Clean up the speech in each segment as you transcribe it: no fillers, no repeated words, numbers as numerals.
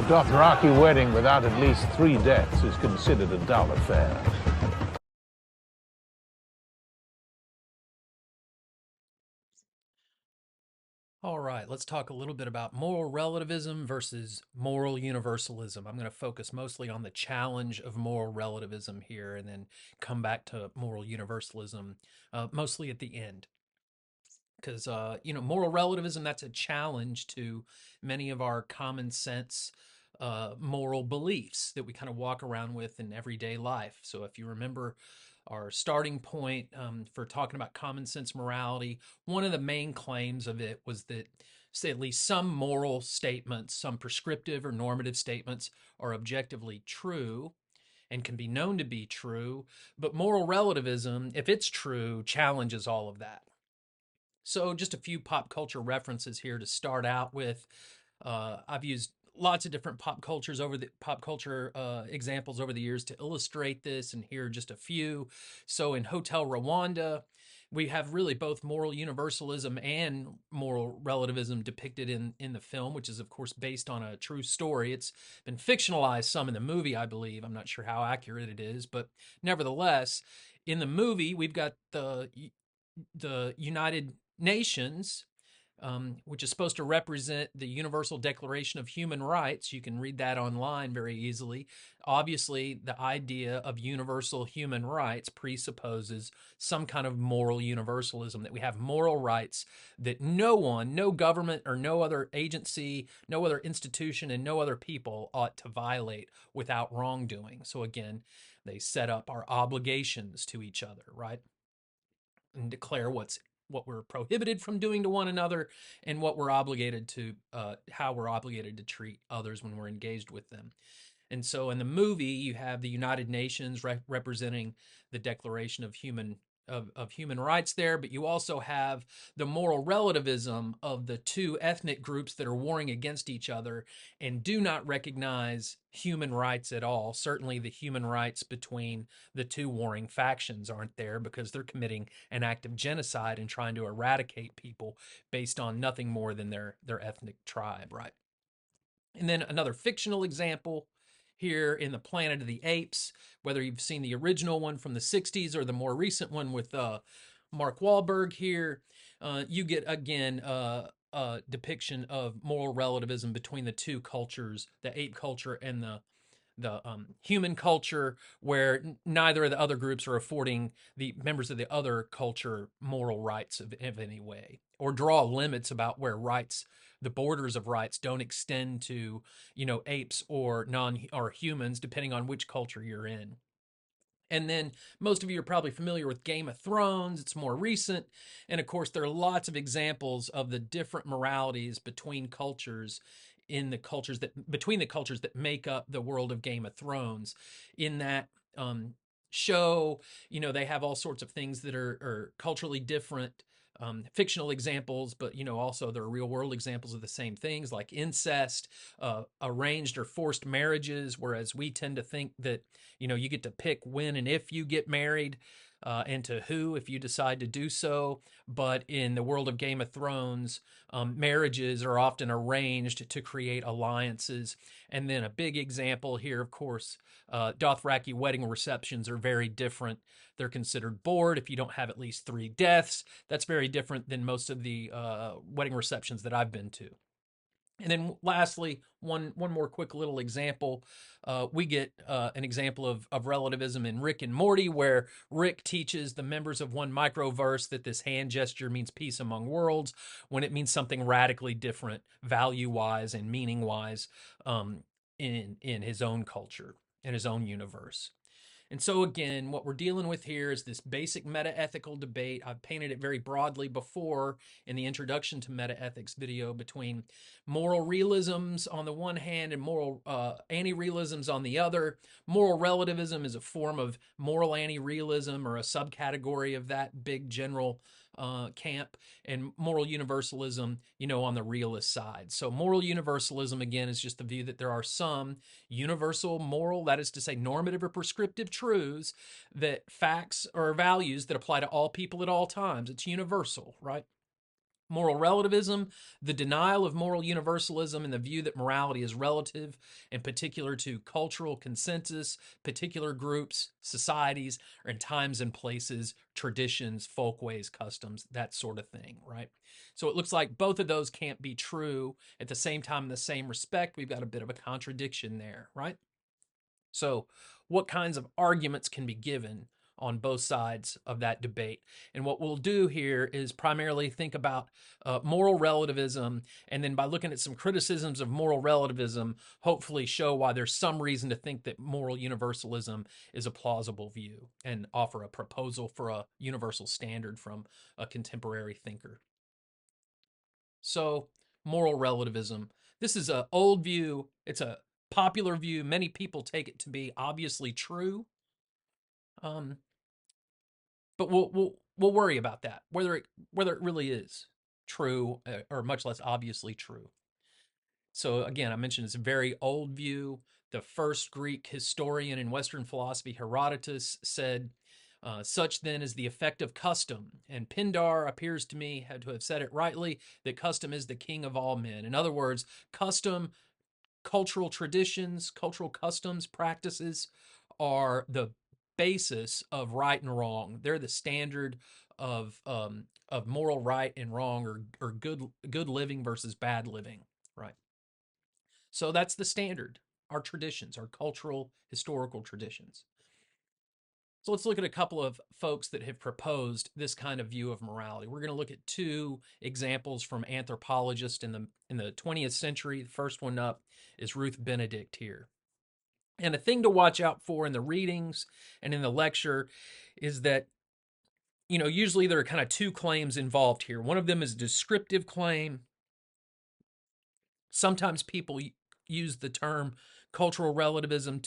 A Dothraki wedding without at least 3 deaths is considered a dull affair. All right, let's talk a little bit about moral relativism versus moral universalism. I'm going to focus mostly on the challenge of moral relativism here and then come back to moral universalism mostly at the end. Because, moral relativism, that's a challenge to many of our common sense moral beliefs that we kind of walk around with in everyday life. So if you remember our starting point for talking about common sense morality, one of the main claims of it was that, say, at least some moral statements, some prescriptive or normative statements are objectively true and can be known to be true, but moral relativism, if it's true, challenges all of that. So, just a few pop culture references here to start out with. I've used lots of different pop culture examples over the years to illustrate this, and here are just a few. So, in Hotel Rwanda, we have really both moral universalism and moral relativism depicted in the film, which is of course based on a true story. It's been fictionalized some in the movie, I believe. I'm not sure how accurate it is, but nevertheless, in the movie, we've got the United Nations, which is supposed to represent the Universal Declaration of Human Rights. You can read that online very easily. Obviously, the idea of universal human rights presupposes some kind of moral universalism, that we have moral rights that no one, no government or no other agency, no other institution, and no other people ought to violate without wrongdoing. So again, they set up our obligations to each other, right? And declare what we're prohibited from doing to one another and what we're obligated to how we're obligated to treat others when we're engaged with them. And so in the movie, you have the United Nations representing the Declaration of Human Rights there, but you also have the moral relativism of the two ethnic groups that are warring against each other and do not recognize human rights at all. Certainly, the human rights between the two warring factions aren't there because they're committing an act of genocide and trying to eradicate people based on nothing more than their ethnic tribe, right? And then another fictional example here in the Planet of the Apes, whether you've seen the original one from the 60s or the more recent one with Mark Wahlberg here, you get again a depiction of moral relativism between the two cultures, the ape culture and the human culture, where neither of the other groups are affording the members of the other culture moral rights of any way, or draw limits about where rights, the borders of rights, don't extend to, apes or humans, depending on which culture you're in. And then most of you are probably familiar with Game of Thrones. It's more recent. And of course, there are lots of examples of the different moralities between cultures between the cultures that make up the world of Game of Thrones. In that show, they have all sorts of things that are culturally different, fictional examples, but also there are real world examples of the same things, like incest, arranged or forced marriages, whereas we tend to think that you get to pick when and if you get married, and to who if you decide to do so. But in the world of Game of Thrones, marriages are often arranged to create alliances. And then a big example here, of course, Dothraki wedding receptions are very different. They're considered bored if you don't have at least 3 deaths. That's very different than most of the wedding receptions that I've been to. And then lastly, one more quick little example. We get an example of relativism in Rick and Morty, where Rick teaches the members of one microverse that this hand gesture means peace among worlds, when it means something radically different, value-wise and meaning-wise, in his own culture, in his own universe. And so, again, what we're dealing with here is this basic meta-ethical debate. I've painted it very broadly before in the introduction to meta-ethics video, between moral realisms on the one hand and moral anti-realisms on the other. Moral relativism is a form of moral anti-realism, or a subcategory of that big general camp, and moral universalism, on the realist side. So moral universalism, again, is just the view that there are some universal moral, that is to say normative or prescriptive truths, that facts or values that apply to all people at all times. It's universal, right? Moral relativism, the denial of moral universalism and the view that morality is relative, in particular to cultural consensus, particular groups, societies, or in times and places, traditions, folkways, customs, that sort of thing, right? So it looks like both of those can't be true at the same time in the same respect. We've got a bit of a contradiction there, right? So, what kinds of arguments can be given on both sides of that debate? And what we'll do here is primarily think about moral relativism, and then by looking at some criticisms of moral relativism, hopefully show why there's some reason to think that moral universalism is a plausible view and offer a proposal for a universal standard from a contemporary thinker. So, moral relativism. This is an old view. It's a popular view. Many people take it to be obviously true. Um, but we'll worry about that, whether it really is true or much less obviously true. So again, I mentioned it's a very old view. The first Greek historian in Western philosophy, Herodotus, said, such then is the effect of custom. And Pindar appears to me to have said it rightly, that custom is the king of all men. In other words, custom, cultural traditions, cultural customs, practices are the basis of right and wrong. They're the standard of moral right and wrong, or good living versus bad living, right? So that's the standard, our traditions, our cultural, historical traditions. So let's look at a couple of folks that have proposed this kind of view of morality. We're going to look at two examples from anthropologists in the 20th century. The first one up is Ruth Benedict here. And a thing to watch out for in the readings and in the lecture is that, usually there are kind of two claims involved here. One of them is a descriptive claim. Sometimes people use the term cultural relativism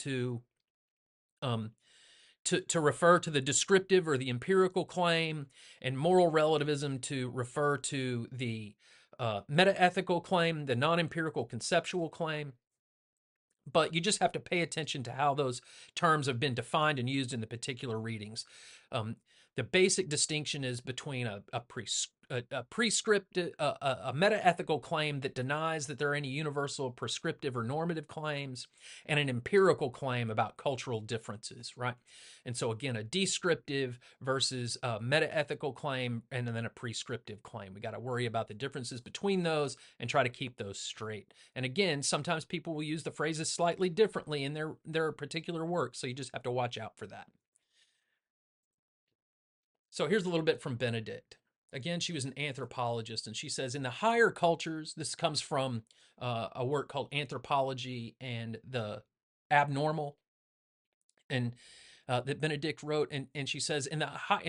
um, to refer to the descriptive or the empirical claim, and moral relativism to refer to the metaethical claim, the non-empirical conceptual claim. But you just have to pay attention to how those terms have been defined and used in the particular readings. Um, the basic distinction is between a prescriptive, a metaethical claim that denies that there are any universal prescriptive or normative claims, and an empirical claim about cultural differences, right? And so again, a descriptive versus a metaethical claim, and then a prescriptive claim. We got to worry about the differences between those and try to keep those straight. And again, sometimes people will use the phrases slightly differently in their particular work, so you just have to watch out for that. So here's a little bit from Benedict. Again, she was an anthropologist, and she says, in the higher cultures, this comes from a work called Anthropology and the Abnormal, and that Benedict wrote, and she says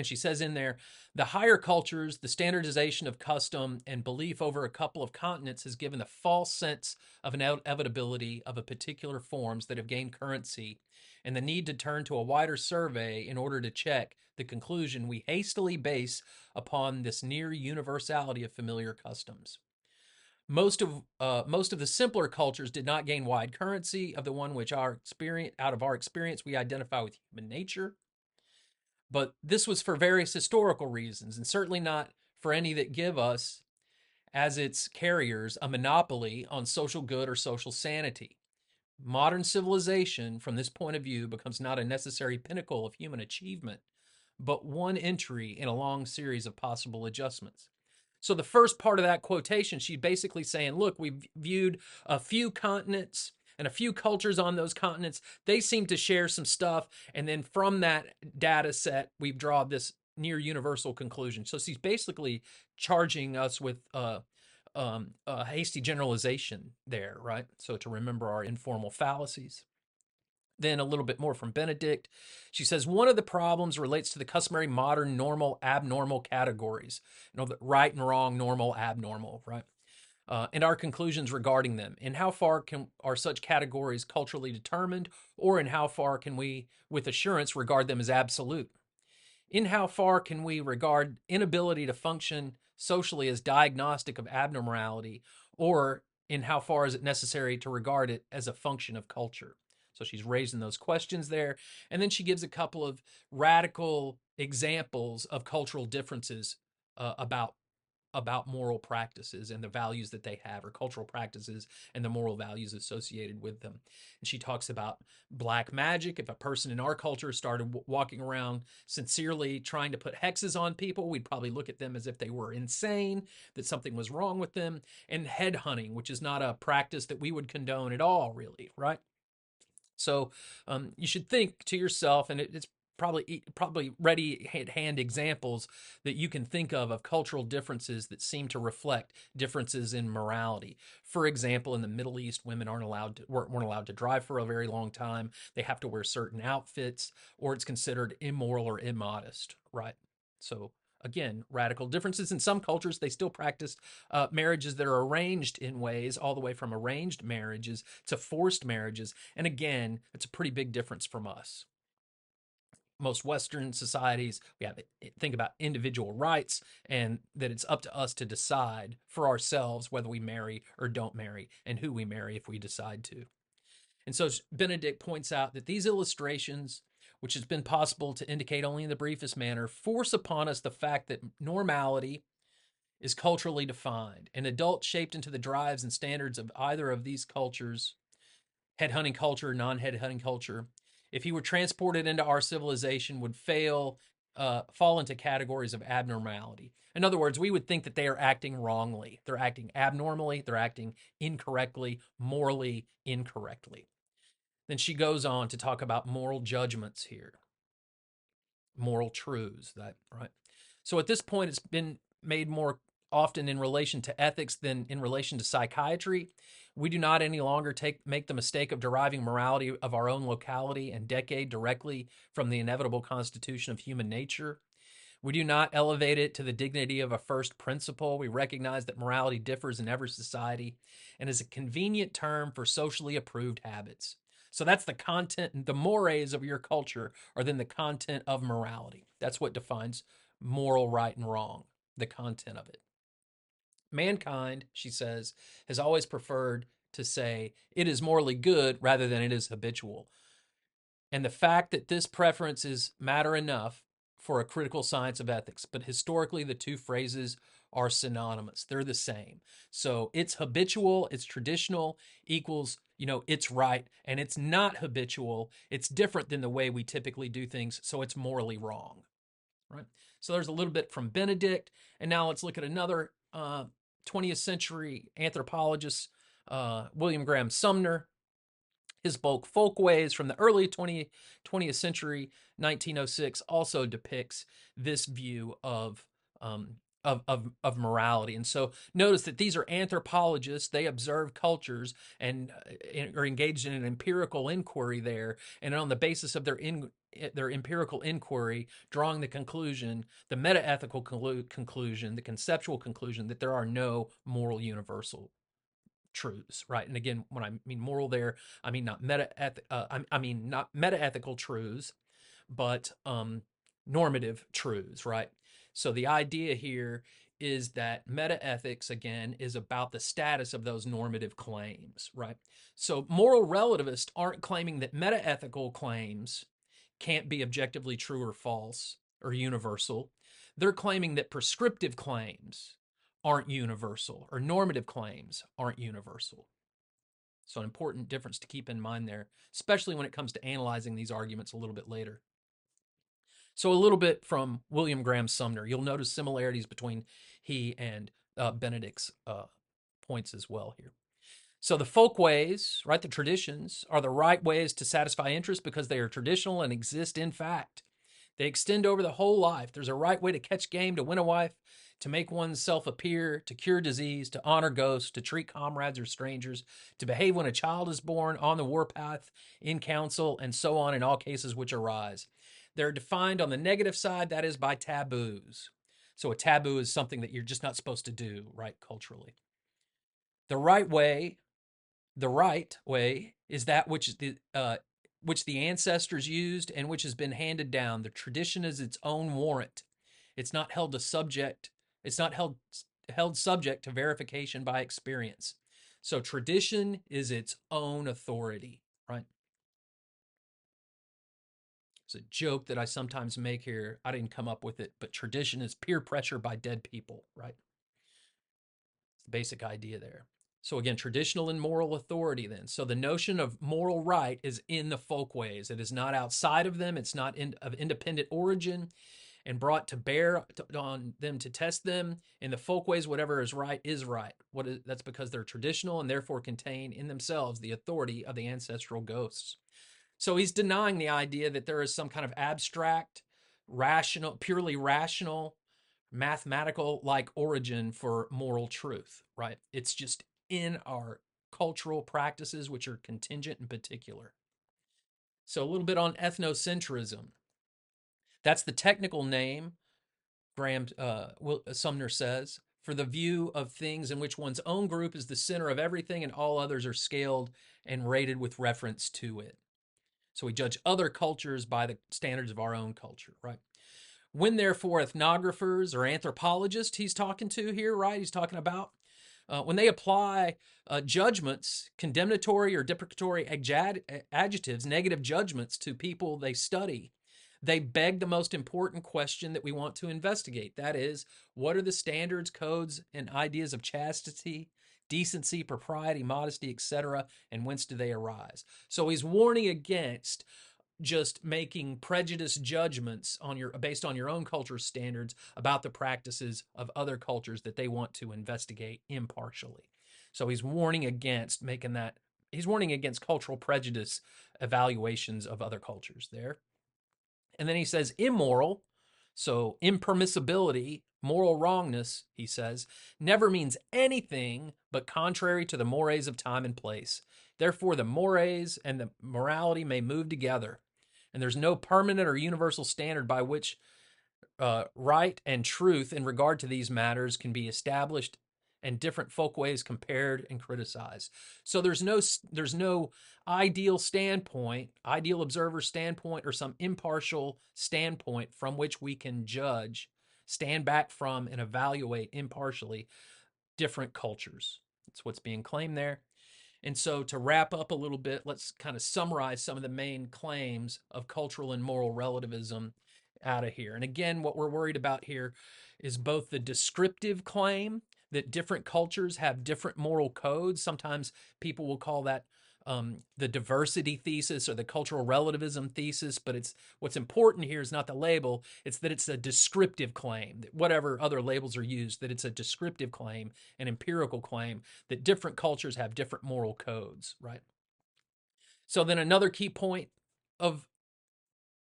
she says in there, the higher cultures, the standardization of custom and belief over a couple of continents has given a false sense of inevitability of a particular forms that have gained currency, and the need to turn to a wider survey in order to check the conclusion we hastily base upon this near universality of familiar customs. Most of the simpler cultures did not gain wide currency of the one which out of our experience we identify with human nature. But this was for various historical reasons, and certainly not for any that give us, as its carriers, a monopoly on social good or social sanity. Modern civilization, from this point of view, becomes not a necessary pinnacle of human achievement, but one entry in a long series of possible adjustments. So the first part of that quotation, she's basically saying, look, we've viewed a few continents and a few cultures on those continents. They seem to share some stuff. And then from that data set, we've drawn this near universal conclusion. So she's basically charging us with a hasty generalization there, right? So to remember our informal fallacies. Then a little bit more from Benedict. She says, one of the problems relates to the customary modern normal abnormal categories. The right and wrong, normal, abnormal, right? And our conclusions regarding them. In how far are such categories culturally determined, or in how far can we, with assurance, regard them as absolute? In how far can we regard inability to function socially as diagnostic of abnormality, or in how far is it necessary to regard it as a function of culture? So she's raising those questions there. And then she gives a couple of radical examples of cultural differences about about moral practices and the values that they have, or cultural practices and the moral values associated with them. And she talks about black magic. If a person in our culture started walking around sincerely trying to put hexes on people, we'd probably look at them as if they were insane, that something was wrong with them. And head hunting, which is not a practice that we would condone at all, really, right? So you should think to yourself, and it's probably ready at hand examples that you can think of cultural differences that seem to reflect differences in morality. For example, in the Middle East, women weren't allowed to drive for a very long time. They have to wear certain outfits, or it's considered immoral or immodest, right? So again, radical differences. In some cultures, they still practice marriages that are arranged in ways, all the way from arranged marriages to forced marriages. And again, it's a pretty big difference from us. Most Western societies, we have think about individual rights, and that it's up to us to decide for ourselves whether we marry or don't marry, and who we marry if we decide to. And so Benedict points out that these illustrations, which has been possible to indicate only in the briefest manner, force upon us the fact that normality is culturally defined. An adult shaped into the drives and standards of either of these cultures, headhunting culture, non-headhunting culture, if he were transported into our civilization, would fall into categories of abnormality. In other words, we would think that they are acting wrongly. They're acting abnormally. They're acting incorrectly, morally incorrectly. Then she goes on to talk about moral judgments here, moral truths, that right. So at this point, it's been made more often in relation to ethics than in relation to psychiatry. We do not any longer make the mistake of deriving morality of our own locality and decade directly from the inevitable constitution of human nature. We do not elevate it to the dignity of a first principle. We recognize that morality differs in every society and is a convenient term for socially approved habits. So that's the content, the mores of your culture are then the content of morality. That's what defines moral right and wrong, the content of it. Mankind, she says, has always preferred to say it is morally good rather than it is habitual. And the fact that this preference is matter enough for a critical science of ethics. But historically, the two phrases are synonymous. They're the same. So it's habitual, it's traditional, equals, it's right. And it's not habitual. It's different than the way we typically do things. So it's morally wrong. Right. So there's a little bit from Benedict. And now let's look at another 20th century anthropologist, William Graham Sumner. His book Folkways from the early 20th century, 1906, also depicts this view of morality. And so notice that these are anthropologists. They observe cultures and are engaged in an empirical inquiry there. And on the basis of their empirical inquiry, drawing the conclusion, the meta-ethical conclusion, the conceptual conclusion that there are no moral universal truths, right? And again, when I mean moral there, I mean not I mean not meta-ethical truths, but normative truths, right? So the idea here is that meta-ethics, again, is about the status of those normative claims, right? So moral relativists aren't claiming that meta-ethical claims can't be objectively true or false or universal. They're claiming that prescriptive claims aren't universal, or normative claims aren't universal. So an important difference to keep in mind there, especially when it comes to analyzing these arguments a little bit later. So a little bit from William Graham Sumner. You'll notice similarities between he and Benedict's points as well here. So the folk ways, right, the traditions, are the right ways to satisfy interest because they are traditional and exist in fact. They extend over the whole life. There's a right way to catch game, to win a wife, to make oneself appear, to cure disease, to honor ghosts, to treat comrades or strangers, to behave when a child is born, on the warpath, in council, and so on in all cases which arise. They're defined on the negative side, that is by taboos. So a taboo is something that you're just not supposed to do, right, culturally. The right way, the right way is that which the ancestors used and which has been handed down. The tradition is its own warrant. It's not held to subject. It's not held subject to verification by experience. So tradition is its own authority, right? It's a joke that I sometimes make here. I didn't come up with it, but tradition is peer pressure by dead people, right? the basic idea there. So again, traditional and moral authority then. So the notion of moral right is in the folkways. It is not outside of them. It's not of independent origin and brought to bear on them to test them. In the folkways, whatever is right is right. That's because they're traditional and therefore contain in themselves the authority of the ancestral ghosts. So he's denying the idea that there is some kind of abstract, rational, purely rational, mathematical like origin for moral truth, right? It's just in our cultural practices, which are contingent and particular. So a little bit on ethnocentrism. That's the technical name, Graham Sumner says, for the view of things in which one's own group is the center of everything and all others are scaled and rated with reference to it. So we judge other cultures by the standards of our own culture, right? When, therefore, ethnographers or anthropologists he's talking to here, right? He's talking about when they apply judgments, condemnatory or deprecatory adjectives, negative judgments to people they study, they beg the most important question that we want to investigate. That is, what are the standards, codes, and ideas of chastity, decency, propriety, modesty, etc., and whence do they arise? So he's warning against just making prejudiced judgments based on your own culture's standards about the practices of other cultures that they want to investigate impartially. So he's warning against making that. He's warning against cultural prejudice evaluations of other cultures there. And then he says immoral, so impermissibility, moral wrongness, he says, never means anything but contrary to the mores of time and place. Therefore, the mores and the morality may move together. And there's no permanent or universal standard by which right and truth in regard to these matters can be established and different folkways compared and criticized. So there's no ideal standpoint, ideal observer standpoint, or some impartial standpoint from which we can judge, stand back from, and evaluate impartially different cultures. That's what's being claimed there. And so to wrap up a little bit, let's kind of summarize some of the main claims of cultural and moral relativism out of here. And again, what we're worried about here is both the descriptive claim that different cultures have different moral codes. Sometimes people will call that the diversity thesis or the cultural relativism thesis, but it's what's important here is not the label, it's that it's a descriptive claim, that whatever other labels are used, that it's a descriptive claim, an empirical claim, that different cultures have different moral codes, right? So then another key point of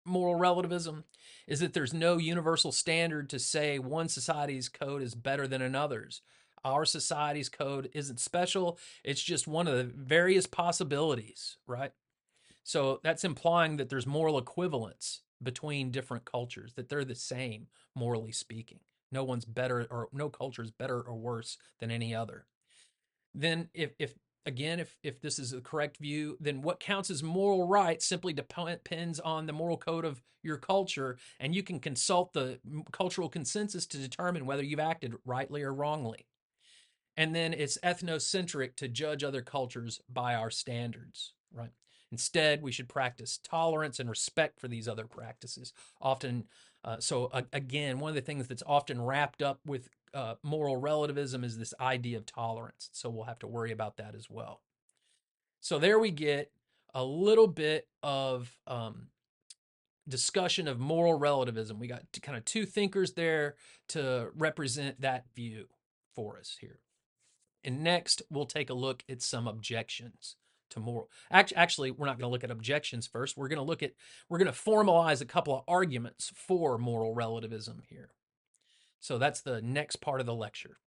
moral relativism is that there's no universal standard to say one society's code is better than another's. Our society's code isn't special. It's just one of the various possibilities, right? So that's implying that there's moral equivalence between different cultures, that they're the same, morally speaking. No one's better or no culture is better or worse than any other. Then if this is the correct view, then what counts as moral right simply depends on the moral code of your culture, and you can consult the cultural consensus to determine whether you've acted rightly or wrongly. And then it's ethnocentric to judge other cultures by our standards, right? Instead, we should practice tolerance and respect for these other practices. Often, again, one of the things that's often wrapped up with moral relativism is this idea of tolerance. So we'll have to worry about that as well. So there we get a little bit of discussion of moral relativism. We got kind of two thinkers there to represent that view for us here. And next, we'll take a look at some objections to moral. Actually, we're not going to look at objections first. We're going to formalize a couple of arguments for moral relativism here. So that's the next part of the lecture.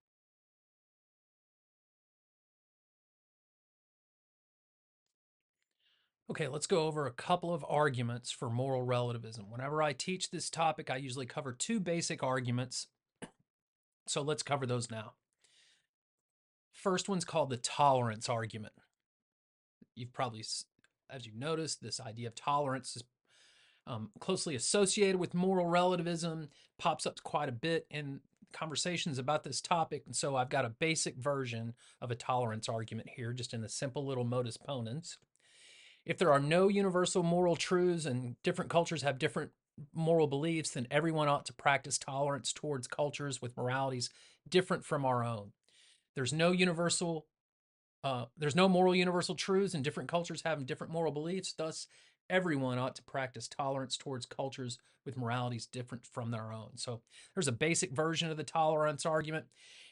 Okay, let's go over a couple of arguments for moral relativism. Whenever I teach this topic, I usually cover two basic arguments. So let's cover those now. First one's called the tolerance argument. You've probably, as you've noticed, this idea of tolerance is closely associated with moral relativism, pops up quite a bit in conversations about this topic. And so I've got a basic version of a tolerance argument here, just in the simple little modus ponens. If there are no universal moral truths and different cultures have different moral beliefs, then everyone ought to practice tolerance towards cultures with moralities different from our own. There's no universal there's no moral universal truths, and different cultures have different moral beliefs. Thus, everyone ought to practice tolerance towards cultures with moralities different from their own. So, there's a basic version of the tolerance argument.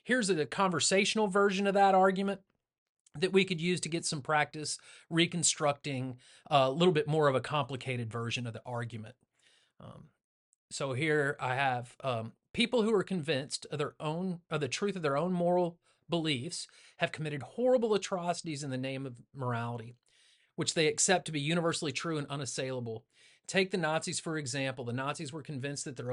Here's a conversational version of that argument that we could use to get some practice reconstructing a little bit more of a complicated version of the argument. Um, so here I have people who are convinced of the truth of their own moral beliefs have committed horrible atrocities in the name of morality, which they accept to be universally true and unassailable. Take the Nazis for example. The Nazis were convinced that their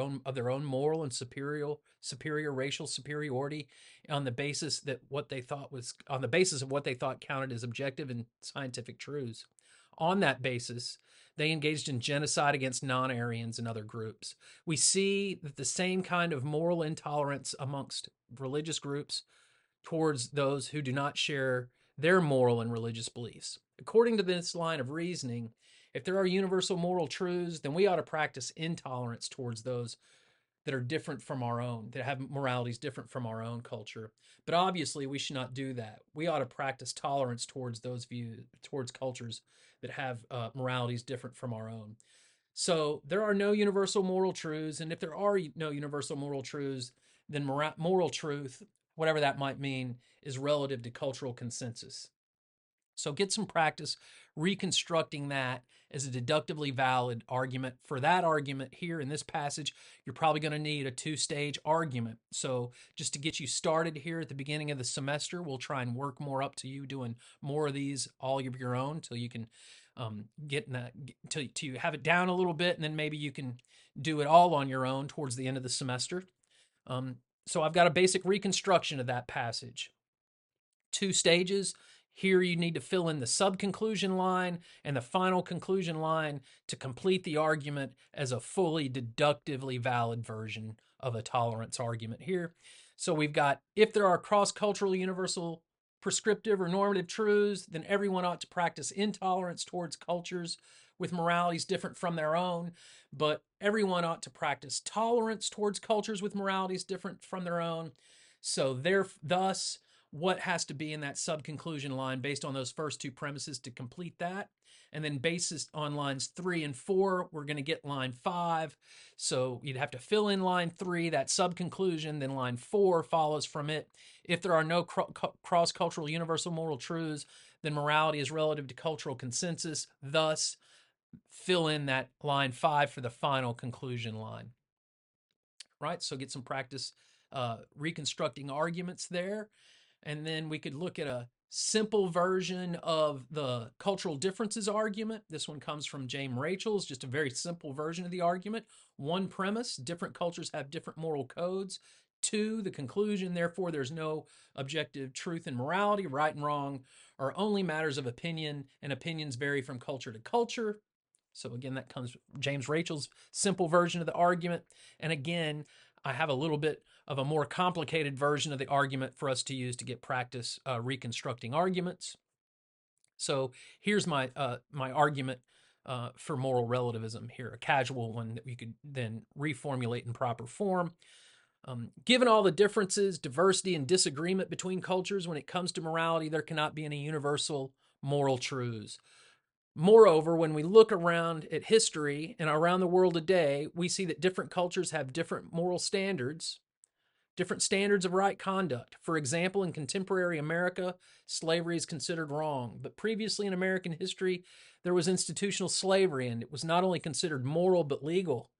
own moral and superior racial superiority on the basis of what they thought counted as objective and scientific truths. On that basis, they engaged in genocide against non-Aryans and other groups. We see that the same kind of moral intolerance amongst religious groups towards those who do not share their moral and religious beliefs. According to this line of reasoning, if there are universal moral truths, then we ought to practice intolerance towards those that are different from our own, that have moralities different from our own culture. But obviously, we should not do that. We ought to practice tolerance towards those views, towards cultures that have moralities different from our own. So there are no universal moral truths, and if there are no universal moral truths, then moral truth, whatever that might mean, is relative to cultural consensus. So get some practice reconstructing that as a deductively valid argument. For that argument here in this passage, you're probably going to need a two-stage argument. So just to get you started here at the beginning of the semester, we'll try and work more up to you doing more of these all of your own till you can get in that, till you have it down a little bit, and then maybe you can do it all on your own towards the end of the semester. So I've got a basic reconstruction of that passage. Two stages. Here you need to fill in the sub-conclusion line and the final conclusion line to complete the argument as a fully deductively valid version of a tolerance argument here. So we've got, if there are cross-cultural universal prescriptive or normative truths, then everyone ought to practice intolerance towards cultures with moralities different from their own, but everyone ought to practice tolerance towards cultures with moralities different from their own. So thus, what has to be in that sub-conclusion line based on those first two premises to complete that. And then based on lines 3 and 4, we're going to get line 5. So you'd have to fill in line 3, that sub-conclusion, then line 4 follows from it. If there are no cross-cultural universal moral truths, then morality is relative to cultural consensus. Thus, fill in that line 5 for the final conclusion line. Right? So get some practice reconstructing arguments there. And then we could look at a simple version of the cultural differences argument. This one comes from James Rachel's, just a very simple version of the argument. One premise, different cultures have different moral codes. 2, the conclusion, therefore there's no objective truth and morality. Right and wrong are only matters of opinion, and opinions vary from culture to culture. So again, that comes from James Rachel's simple version of the argument. And again, I have a little bit of a more complicated version of the argument for us to use to get practice reconstructing arguments. So here's my my argument for moral relativism here, a casual one that we could then reformulate in proper form. Given all the differences, diversity, and disagreement between cultures when it comes to morality, there cannot be any universal moral truths. Moreover, when we look around at history and around the world today, we see that different cultures have different moral standards, different standards of right conduct. For example, in contemporary America, slavery is considered wrong. But previously in American history, there was institutional slavery, and it was not only considered moral but legal.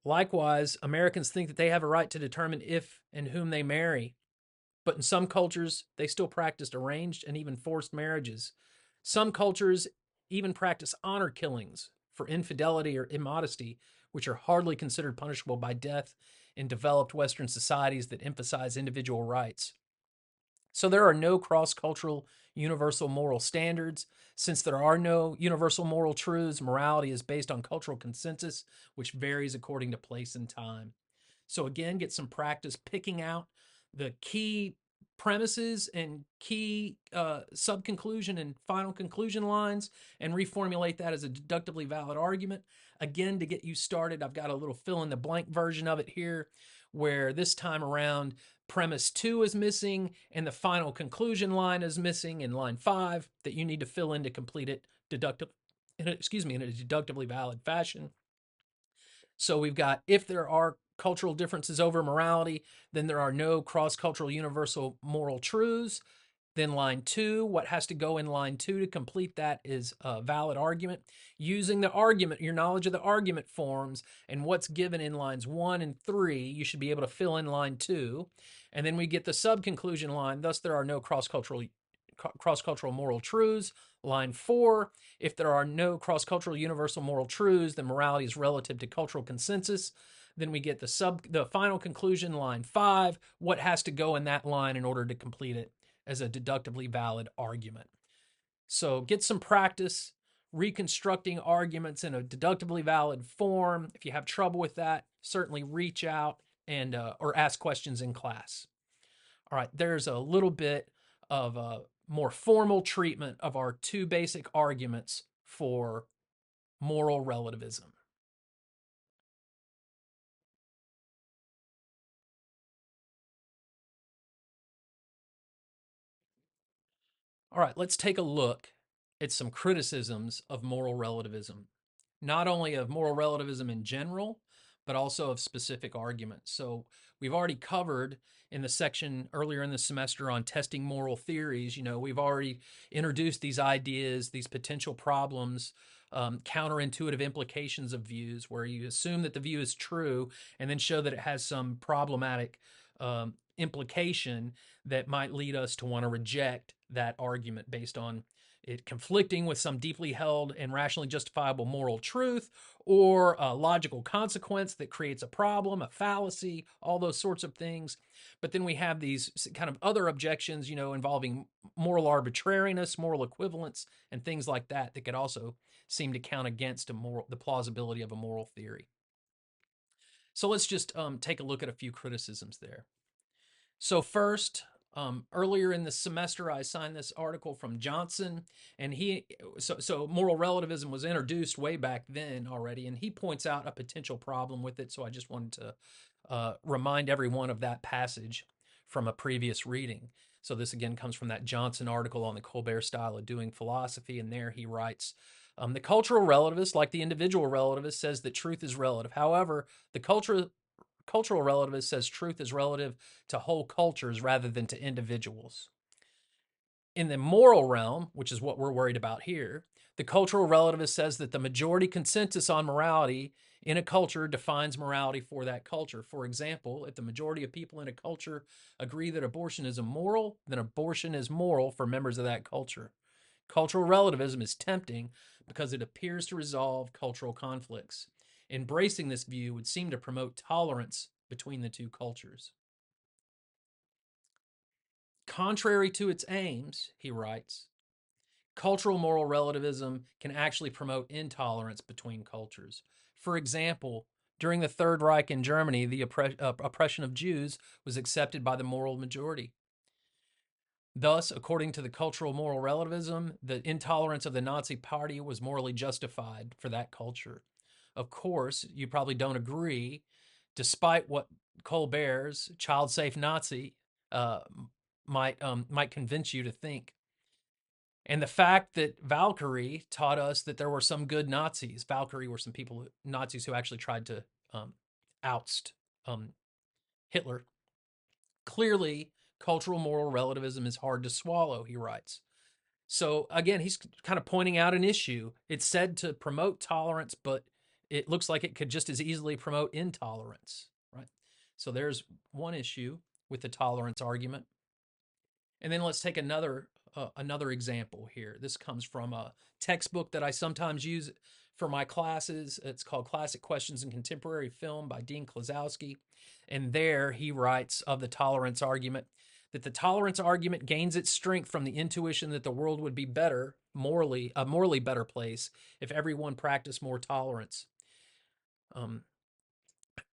Likewise, Americans think that they have a right to determine if and whom they marry. But in some cultures, they still practiced arranged and even forced marriages. Some cultures even practice honor killings for infidelity or immodesty, which are hardly considered punishable by death in developed Western societies that emphasize individual rights. So there are no cross-cultural universal moral standards. Since there are no universal moral truths, morality is based on cultural consensus, which varies according to place and time. So again, get some practice picking out the key premises and key sub-conclusion and final conclusion lines and reformulate that as a deductively valid argument. Again, to get you started, I've got a little fill-in-the-blank version of it here, where this time around, premise 2 is missing, and the final conclusion line is missing in line 5 that you need to fill in to complete it in a deductively valid fashion. So we've got, if there are cultural differences over morality, then there are no cross-cultural universal moral truths. Then line 2, what has to go in line 2 to complete that is a valid argument. Using the argument, your knowledge of the argument forms and what's given in lines 1 and 3, you should be able to fill in line 2. And then we get the sub-conclusion line, thus there are no cross-cultural moral truths. Line 4, if there are no cross-cultural universal moral truths, then morality is relative to cultural consensus. Then we get the final conclusion, line 5, what has to go in that line in order to complete it as a deductively valid argument. So get some practice reconstructing arguments in a deductively valid form. If you have trouble with that, certainly reach out and or ask questions in class. All right, there's a little bit of a more formal treatment of our two basic arguments for moral relativism. All right, let's take a look at some criticisms of moral relativism, not only of moral relativism in general, but also of specific arguments. So we've already covered in the section earlier in the semester on testing moral theories, we've already introduced these ideas, these potential problems, counterintuitive implications of views, where you assume that the view is true and then show that it has some problematic implication that might lead us to want to reject that argument based on it conflicting with some deeply held and rationally justifiable moral truth, or a logical consequence that creates a problem, a fallacy, all those sorts of things. But then we have these kind of other objections, involving moral arbitrariness, moral equivalence, and things like that that could also seem to count against the plausibility of a moral theory. So let's just take a look at a few criticisms there. So first, earlier in the semester, I assigned this article from Johnson, and so moral relativism was introduced way back then already, and he points out a potential problem with it. So I just wanted to remind everyone of that passage from a previous reading. So this again comes from that Johnson article on the Colbert style of doing philosophy, and there he writes, the cultural relativist, like the individual relativist, says that truth is relative. However, the cultural relativist says truth is relative to whole cultures rather than to individuals. In the moral realm, which is what we're worried about here, the cultural relativist says that the majority consensus on morality in a culture defines morality for that culture. For example, if the majority of people in a culture agree that abortion is immoral, then abortion is moral for members of that culture. Cultural relativism is tempting because it appears to resolve cultural conflicts. Embracing this view would seem to promote tolerance between the two cultures. Contrary to its aims, he writes, cultural moral relativism can actually promote intolerance between cultures. For example, during the Third Reich in Germany, the oppression of Jews was accepted by the moral majority. Thus, according to the cultural moral relativism, the intolerance of the Nazi Party was morally justified for that culture. Of course, you probably don't agree, despite what Colbert's child-safe Nazi might convince you to think. And the fact that Valkyrie taught us that there were some good Nazis. Valkyrie were some Nazis who actually tried to oust Hitler. Clearly, cultural moral relativism is hard to swallow, he writes. So again, he's kind of pointing out an issue. It's said to promote tolerance, but it looks like it could just as easily promote intolerance, right? So there's one issue with the tolerance argument. And then let's take another example here. This comes from a textbook that I sometimes use for my classes. It's called Classic Questions in Contemporary Film by Dean Klosowski. And there he writes of the tolerance argument that the tolerance argument gains its strength from the intuition that the world would be better, a morally better place, if everyone practiced more tolerance.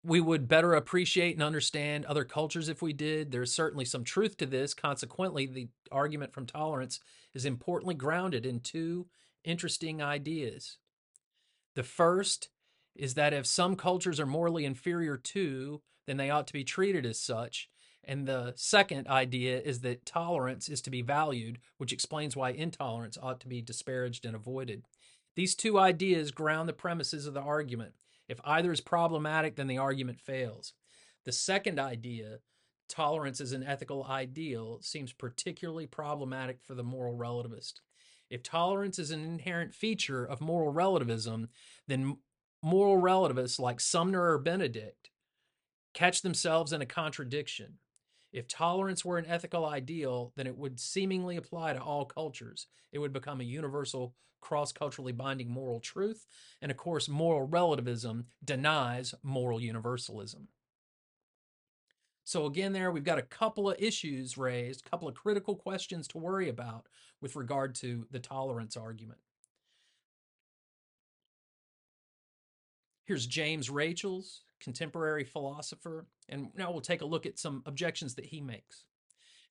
We would better appreciate and understand other cultures if we did. There's certainly some truth to this. Consequently, the argument from tolerance is importantly grounded in two interesting ideas. The first is that if some cultures are morally inferior to, then they ought to be treated as such. And the second idea is that tolerance is to be valued, which explains why intolerance ought to be disparaged and avoided. These two ideas ground the premises of the argument. If either is problematic, then the argument fails. The second idea, tolerance as an ethical ideal, seems particularly problematic for the moral relativist. If tolerance is an inherent feature of moral relativism, then moral relativists like Sumner or Benedict catch themselves in a contradiction. If tolerance were an ethical ideal, then it would seemingly apply to all cultures. It would become a universal, cross culturally binding moral truth. And of course, moral relativism denies moral universalism. So, again, there we've got a couple of issues raised, a couple of critical questions to worry about with regard to the tolerance argument. Here's James Rachel's, contemporary philosopher, and now we'll take a look at some objections that he makes.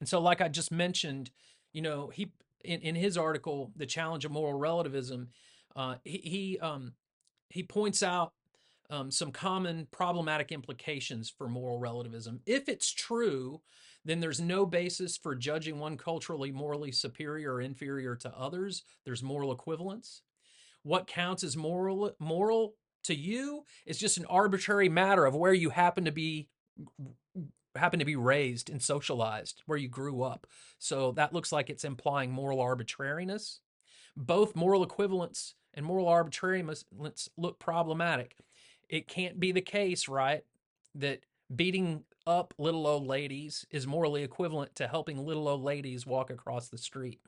And so, like I just mentioned, he in his article, "The Challenge of Moral Relativism," he points out some common problematic implications for moral relativism. If it's true, then there's no basis for judging one culturally morally superior or inferior to others. There's moral equivalence. What counts as moral to you is just an arbitrary matter of where you happen to be raised and socialized, where you grew up. So that looks like it's implying moral arbitrariness. Both moral equivalence and moral arbitrariness look problematic. It can't be the case, right, that beating up little old ladies is morally equivalent to helping little old ladies walk across the street.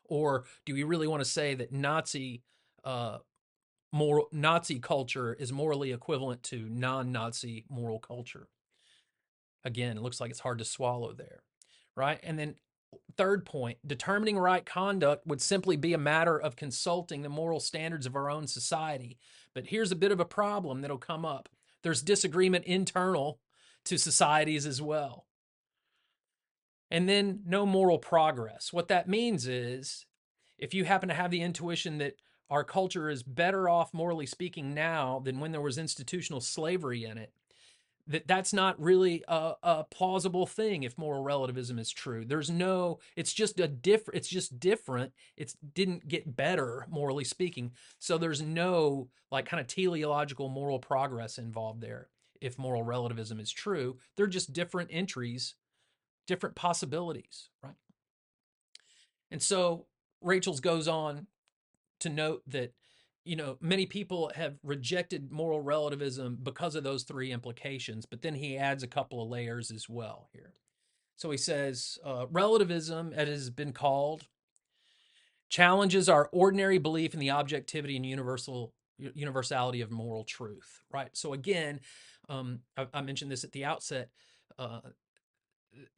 Or do we really want to say that Nazi culture is morally equivalent to non-Nazi moral culture? Again, it looks like it's hard to swallow there, right? And then third point, determining right conduct would simply be a matter of consulting the moral standards of our own society. But here's a bit of a problem that'll come up. There's disagreement internal to societies as well. And then no moral progress. What that means is if you happen to have the intuition that our culture is better off, morally speaking, now than when there was institutional slavery in it, that's not really a plausible thing if moral relativism is true. It's just different. It didn't get better, morally speaking. So there's no like kind of teleological moral progress involved there. If moral relativism is true, they're just different entries, different possibilities, right? And so Rachel's goes on to note that many people have rejected moral relativism because of those three implications, but then he adds a couple of layers as well here. So he says relativism, as has been called, challenges our ordinary belief in the objectivity and universality of moral truth, right? So again, I mentioned this at the outset,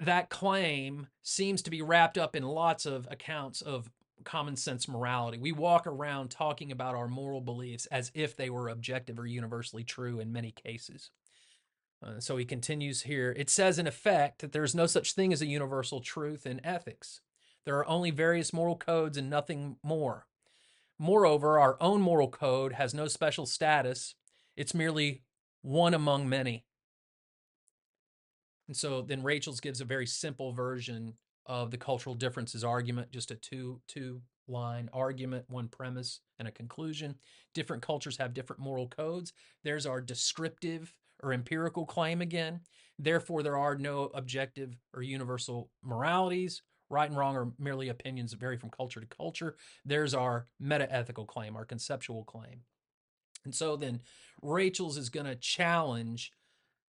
that claim seems to be wrapped up in lots of accounts of common sense morality. We walk around talking about our moral beliefs as if they were objective or universally true in many cases. So he continues here. It says, in effect, that there is no such thing as a universal truth in ethics. There are only various moral codes and nothing more. Moreover, our own moral code has no special status. It's merely one among many. And so then Rachel's gives a very simple version of the cultural differences argument, just a two line argument, one premise and a conclusion. Different cultures have different moral codes. There's our descriptive or empirical claim again. Therefore, there are no objective or universal moralities. Right and wrong are merely opinions that vary from culture to culture. There's our meta-ethical claim, our conceptual claim. And so then Rachel's is going to challenge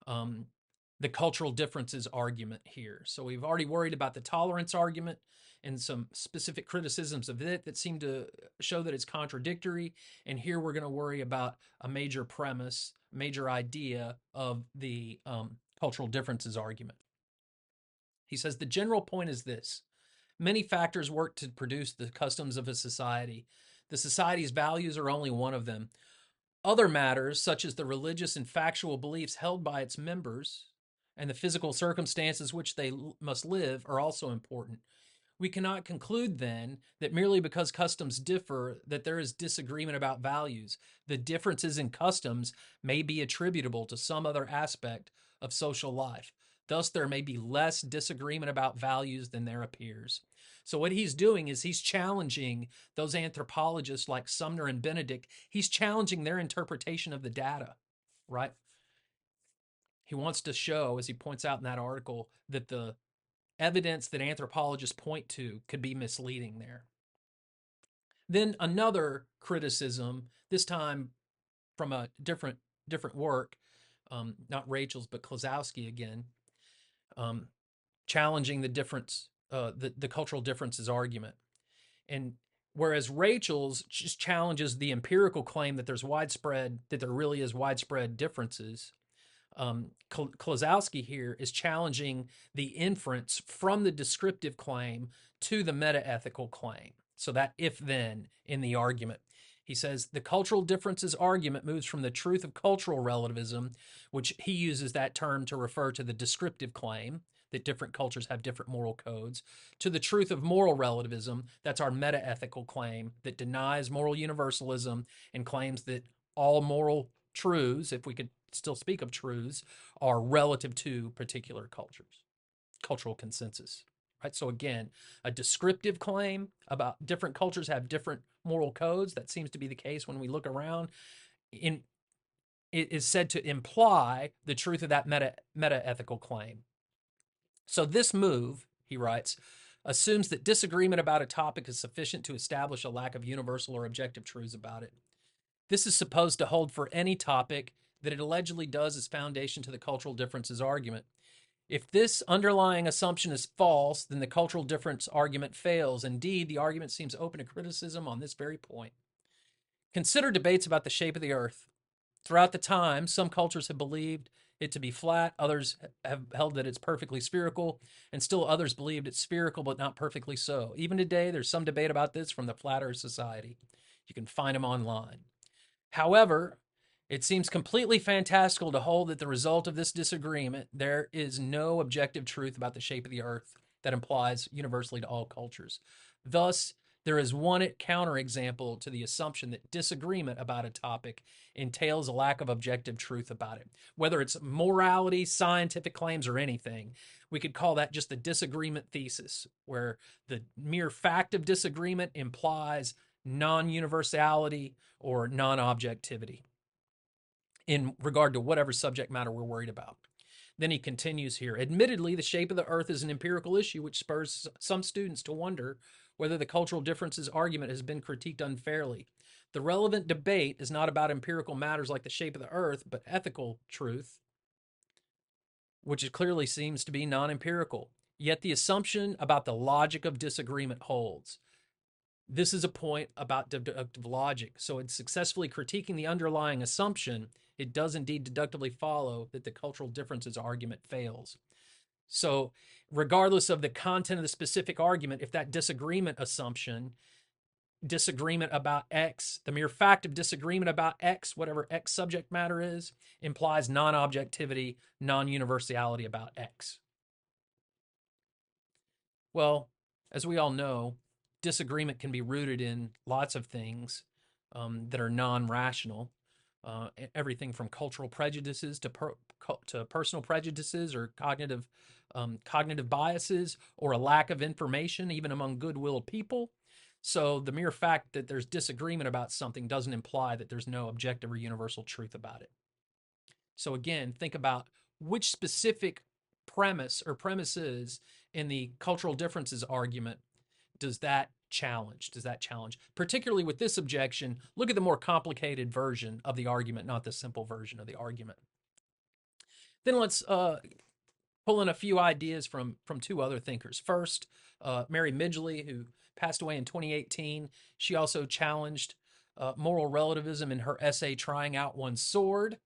the cultural differences argument here. So we've already worried about the tolerance argument and some specific criticisms of it that seem to show that it's contradictory. And here we're going to worry about a major premise, major idea of the cultural differences argument. He says the general point is this: many factors work to produce the customs of a society. The society's values are only one of them. Other matters, such as the religious and factual beliefs held by its members and the physical circumstances which they must live, are also important. We cannot conclude, then, that merely because customs differ, that there is disagreement about values. The differences in customs may be attributable to some other aspect of social life. Thus, there may be less disagreement about values than there appears. So, what he's doing is he's challenging those anthropologists like Sumner and Benedict. He's challenging their interpretation of the data, right? He wants to show, as he points out in that article, that the evidence that anthropologists point to could be misleading there. Then another criticism, this time from a different work, not Rachel's, but Klosowski again, um, challenging the difference, the cultural differences argument. And whereas Rachel's just challenges the empirical claim that there really is widespread differences, Klosowski here is challenging the inference from the descriptive claim to the meta-ethical claim. So that if-then in the argument. He says the cultural differences argument moves from the truth of cultural relativism, which he uses that term to refer to the descriptive claim that different cultures have different moral codes, to the truth of moral relativism. That's our meta-ethical claim that denies moral universalism and claims that all moral truths, if we could still speak of truths, are relative to particular cultures, cultural consensus. Right? So again, a descriptive claim about different cultures have different moral codes. That seems to be the case when we look around. It is said to imply the truth of that meta-ethical claim. So this move, he writes, assumes that disagreement about a topic is sufficient to establish a lack of universal or objective truths about it. This is supposed to hold for any topic that it allegedly does as foundation to the cultural differences argument. If this underlying assumption is false, then the cultural difference argument fails. Indeed, the argument seems open to criticism on this very point. Consider debates about the shape of the earth. Throughout the time, some cultures have believed it to be flat, others have held that it's perfectly spherical, and still others believed it's spherical but not perfectly so. Even today, there's some debate about this from the Flat Earth Society. You can find them online. However, it seems completely fantastical to hold that the result of this disagreement, there is no objective truth about the shape of the earth that applies universally to all cultures. Thus, there is one counterexample to the assumption that disagreement about a topic entails a lack of objective truth about it. Whether it's morality, scientific claims, or anything, we could call that just the disagreement thesis, where the mere fact of disagreement implies non-universality or non-objectivity in regard to whatever subject matter we're worried about. Then he continues here. Admittedly, the shape of the earth is an empirical issue which spurs some students to wonder whether the cultural differences argument has been critiqued unfairly. The relevant debate is not about empirical matters like the shape of the earth, but ethical truth, which it clearly seems to be non-empirical. Yet the assumption about the logic of disagreement holds. This is a point about deductive logic. So in successfully critiquing the underlying assumption, it does indeed deductively follow that the cultural differences argument fails. So regardless of the content of the specific argument, if that disagreement assumption, disagreement about X, the mere fact of disagreement about X, whatever X subject matter is, implies non-objectivity, non-universality about X. Well, as we all know, disagreement can be rooted in lots of things that are non-rational. Everything from cultural prejudices to personal prejudices or cognitive biases or a lack of information, even among good-willed people. So the mere fact that there's disagreement about something doesn't imply that there's no objective or universal truth about it. So again, think about which specific premise or premises in the cultural differences argument does that challenge? Particularly with this objection, look at the more complicated version of the argument, not the simple version of the argument. Then let's pull in a few ideas from two other thinkers. First, Mary Midgley, who passed away in 2018. She also challenged moral relativism in her essay, Trying Out One's Sword,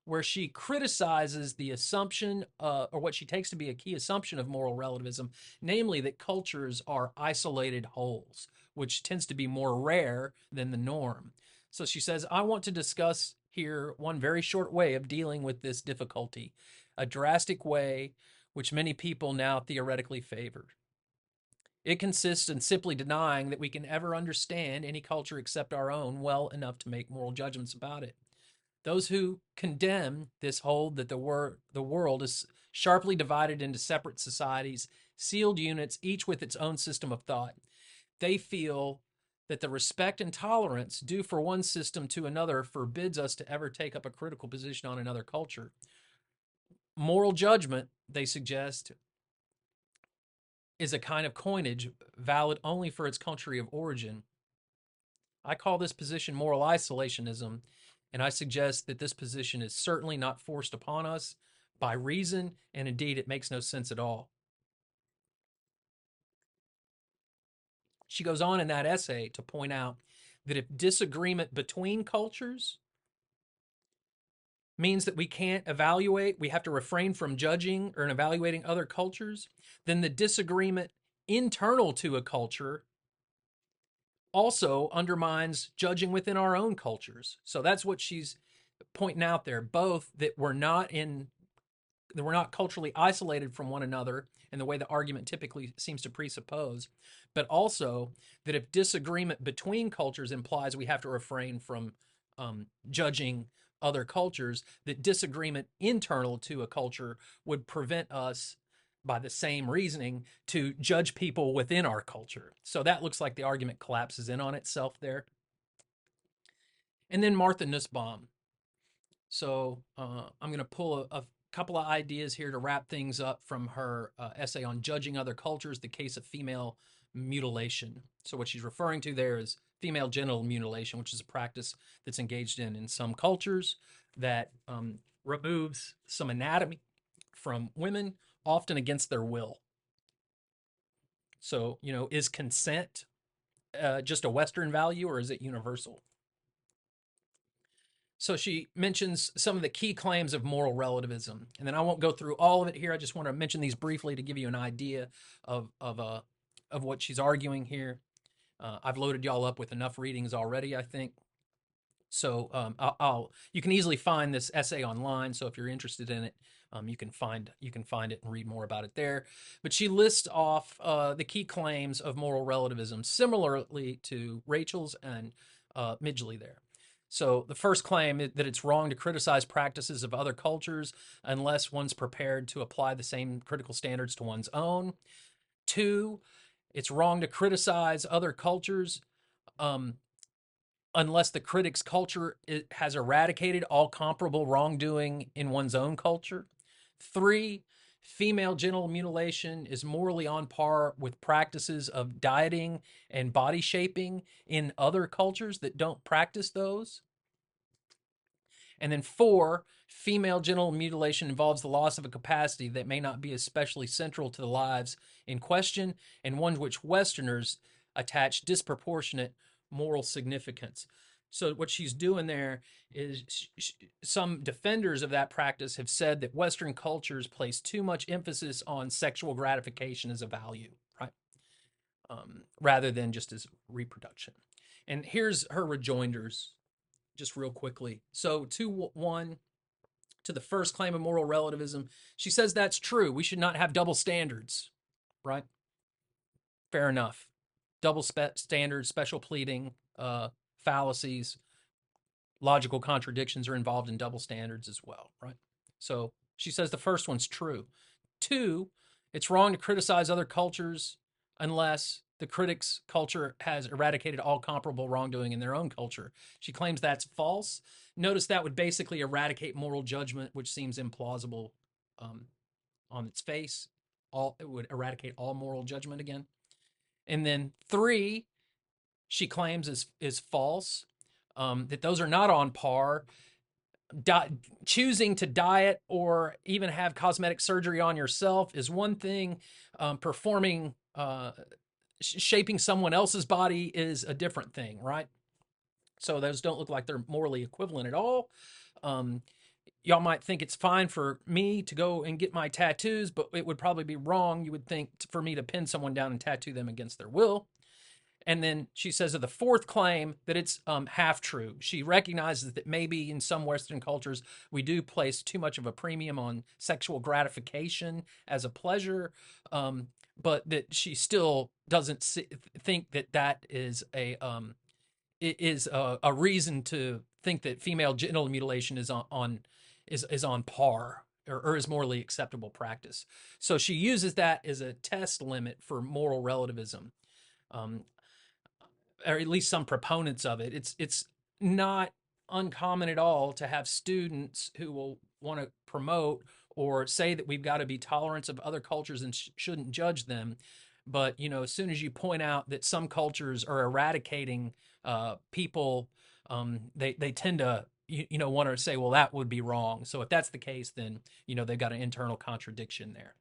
where she criticizes the assumption, or what she takes to be a key assumption of moral relativism, namely that cultures are isolated wholes, which tends to be more rare than the norm. So she says, I want to discuss here one very short way of dealing with this difficulty, a drastic way which many people now theoretically favor. It consists in simply denying that we can ever understand any culture except our own well enough to make moral judgments about it. Those who condemn this hold that the world is sharply divided into separate societies, sealed units, each with its own system of thought. They feel that the respect and tolerance due for one system to another forbids us to ever take up a critical position on another culture. Moral judgment, they suggest, is a kind of coinage valid only for its country of origin. I call this position moral isolationism, and I suggest that this position is certainly not forced upon us by reason, and indeed it makes no sense at all. She goes on in that essay to point out that if disagreement between cultures means that we can't evaluate, we have to refrain from judging or evaluating other cultures, then the disagreement internal to a culture also undermines judging within our own cultures. So that's what she's pointing out there, both that we're not culturally isolated from one another in the way the argument typically seems to presuppose, but also that if disagreement between cultures implies we have to refrain from judging other cultures, that disagreement internal to a culture would prevent us, by the same reasoning, to judge people within our culture. So that looks like the argument collapses in on itself there. And then Martha Nussbaum. So I'm going to pull a couple of ideas here to wrap things up from her essay on judging other cultures, the case of female mutilation. So what she's referring to there is female genital mutilation, which is a practice that's engaged in some cultures that removes some anatomy from women, often against their will. So, is consent just a Western value, or is it universal? So she mentions some of the key claims of moral relativism, and then I won't go through all of it here. I just want to mention these briefly to give you an idea of what she's arguing here. I've loaded y'all up with enough readings already, I think. So you can easily find this essay online. So if you're interested in it, you can find it and read more about it there. But she lists off the key claims of moral relativism, similarly to Rachel's and Midgley there. So the first claim is that it's wrong to criticize practices of other cultures unless one's prepared to apply the same critical standards to one's own. Two, it's wrong to criticize other cultures unless the critic's culture has eradicated all comparable wrongdoing in one's own culture. Three, female genital mutilation is morally on par with practices of dieting and body shaping in other cultures that don't practice those. And then four, female genital mutilation involves the loss of a capacity that may not be especially central to the lives in question, and one which Westerners attach disproportionate moral significance. So what she's doing there is some defenders of that practice have said that Western cultures place too much emphasis on sexual gratification as a value, right? Rather than just as reproduction. And here's her rejoinders, just real quickly. So 2-1 to the first claim of moral relativism, she says that's true. We should not have double standards, right? Fair enough. Double standards, special pleading, fallacies, logical contradictions are involved in double standards as well, right? So she says the first one's true. Two, it's wrong to criticize other cultures unless the critic's culture has eradicated all comparable wrongdoing in their own culture. She claims that's false. Notice that would basically eradicate moral judgment, which seems implausible on its face. It would eradicate all moral judgment again. And then three, she claims is false, that those are not on par. Choosing to diet or even have cosmetic surgery on yourself is one thing. Performing, shaping someone else's body is a different thing, right? So those don't look like they're morally equivalent at all. Y'all might think it's fine for me to go and get my tattoos, but it would probably be wrong, you would think, for me to pin someone down and tattoo them against their will. And then she says of the fourth claim that it's half true. She recognizes that maybe in some Western cultures we do place too much of a premium on sexual gratification as a pleasure, but that she still doesn't think that is a reason to think that female genital mutilation is on par or is morally acceptable practice. So she uses that as a test limit for moral relativism, um, or at least some proponents of it. It's not uncommon at all to have students who will want to promote or say that we've got to be tolerant of other cultures and shouldn't judge them. But as soon as you point out that some cultures are eradicating people, they tend to want to say, well, that would be wrong. So if that's the case, then they've got an internal contradiction there.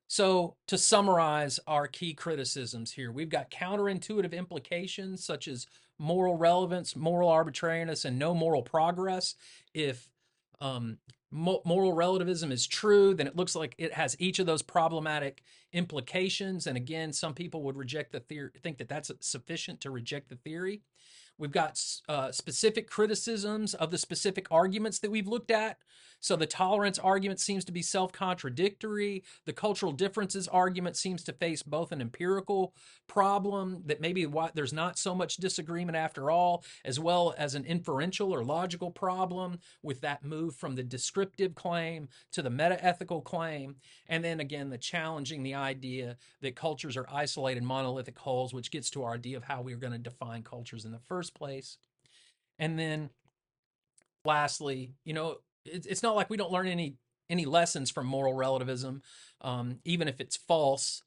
So, to summarize our key criticisms here, we've got counterintuitive implications such as moral relevance, moral arbitrariness, and no moral progress. If moral relativism is true, then it looks like it has each of those problematic implications. And again, some people would reject the theory, think that that's sufficient to reject the theory. We've got specific criticisms of the specific arguments that we've looked at. So the tolerance argument seems to be self-contradictory. The cultural differences argument seems to face both an empirical problem that maybe there's not so much disagreement after all, as well as an inferential or logical problem with that move from the descriptive claim to the meta-ethical claim. And then again, the challenging the idea that cultures are isolated monolithic wholes, which gets to our idea of how we're going to define cultures in the first place. And then lastly, it's not like we don't learn any lessons from moral relativism, even if it's false,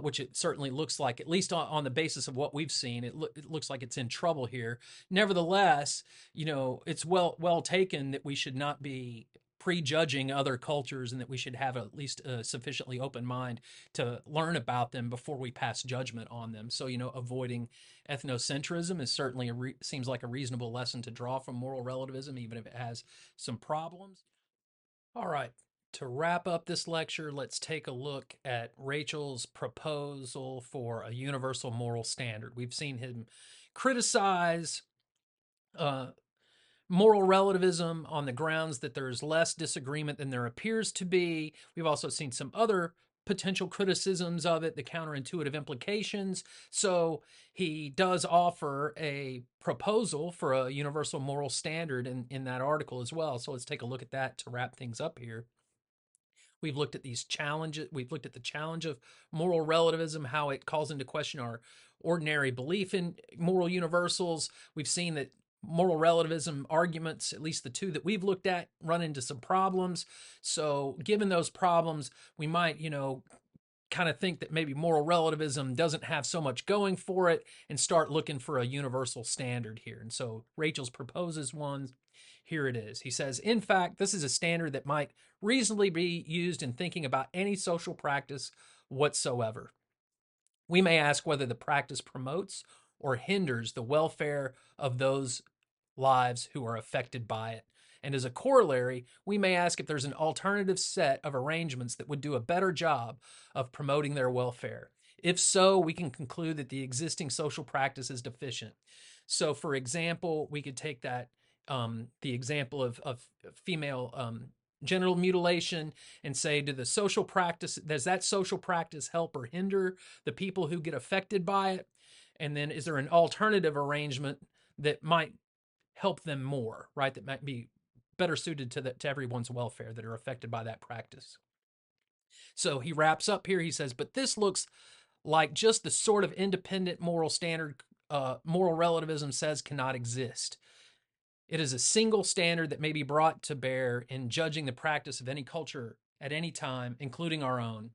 which it certainly looks like, at least on the basis of what we've seen. It looks like it's in trouble here. Nevertheless, it's well taken that we should not be prejudging other cultures and that we should have at least a sufficiently open mind to learn about them before we pass judgment on them. So, avoiding ethnocentrism is certainly seems like a reasonable lesson to draw from moral relativism, even if it has some problems. All right. To wrap up this lecture, let's take a look at Rachel's proposal for a universal moral standard. We've seen him criticize uh, moral relativism on the grounds that there's less disagreement than there appears to be. We've also seen some other potential criticisms of it, the counterintuitive implications. So he does offer a proposal for a universal moral standard in that article as well. So let's take a look at that to wrap things up here. We've looked at these challenges. We've looked at the challenge of moral relativism, how it calls into question our ordinary belief in moral universals. We've seen that moral relativism arguments, at least the two that we've looked at, run into some problems. So given those problems, we might, kind of think that maybe moral relativism doesn't have so much going for it and start looking for a universal standard here. And so Rachel's proposes one. Here it is. He says, in fact, this is a standard that might reasonably be used in thinking about any social practice whatsoever. We may ask whether the practice promotes or hinders the welfare of those lives who are affected by it. And as a corollary, we may ask if there's an alternative set of arrangements that would do a better job of promoting their welfare. If so, we can conclude that the existing social practice is deficient. So, for example, we could take that the example of female genital mutilation and say, does that social practice help or hinder the people who get affected by it? And then is there an alternative arrangement that might help them more, right? That might be better suited to everyone's welfare that are affected by that practice. So he wraps up here. He says, but this looks like just the sort of independent moral standard moral relativism says cannot exist. It is a single standard that may be brought to bear in judging the practice of any culture at any time, including our own.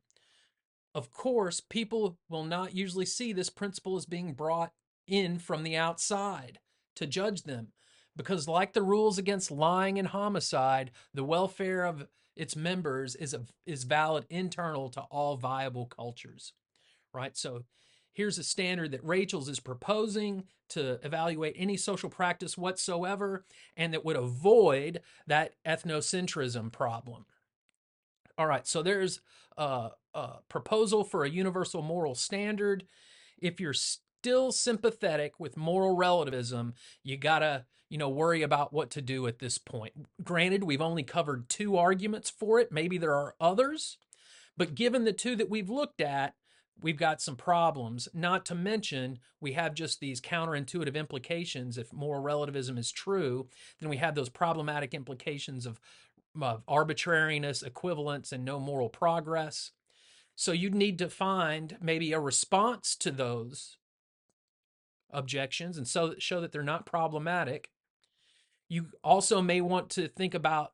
Of course, people will not usually see this principle as being brought in from the outside to judge them, because like the rules against lying and homicide, the welfare of its members is valid internal to all viable cultures, right? So here's a standard that Rachel's is proposing to evaluate any social practice whatsoever, and that would avoid that ethnocentrism problem. All right, so there's a proposal for a universal moral standard. If you're still sympathetic with moral relativism, you gotta, worry about what to do at this point. Granted, we've only covered two arguments for it. Maybe there are others, but given the two that we've looked at, we've got some problems. Not to mention, we have just these counterintuitive implications. If moral relativism is true, then we have those problematic implications of of arbitrariness, equivalence, and no moral progress. So you'd need to find maybe a response to those objections and so show that they're not problematic. You also may want to think about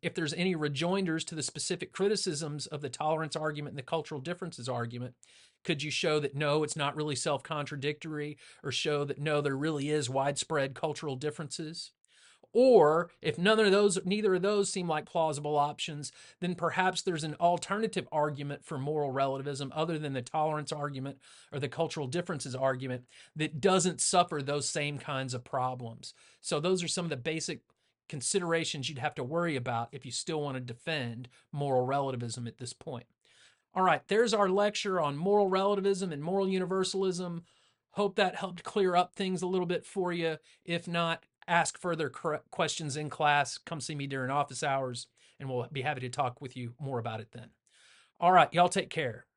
if there's any rejoinders to the specific criticisms of the tolerance argument and the cultural differences argument. Could you show that no, it's not really self contradictory, or show that no, there really is widespread cultural differences? Or if neither of those seem like plausible options, then perhaps there's an alternative argument for moral relativism other than the tolerance argument or the cultural differences argument that doesn't suffer those same kinds of problems. So those are some of the basic considerations you'd have to worry about if you still want to defend moral relativism at this point. All right, there's our lecture on moral relativism and moral universalism. Hope that helped clear up things a little bit for you. If not, ask further questions in class. Come see me during office hours, and we'll be happy to talk with you more about it then. All right, y'all take care.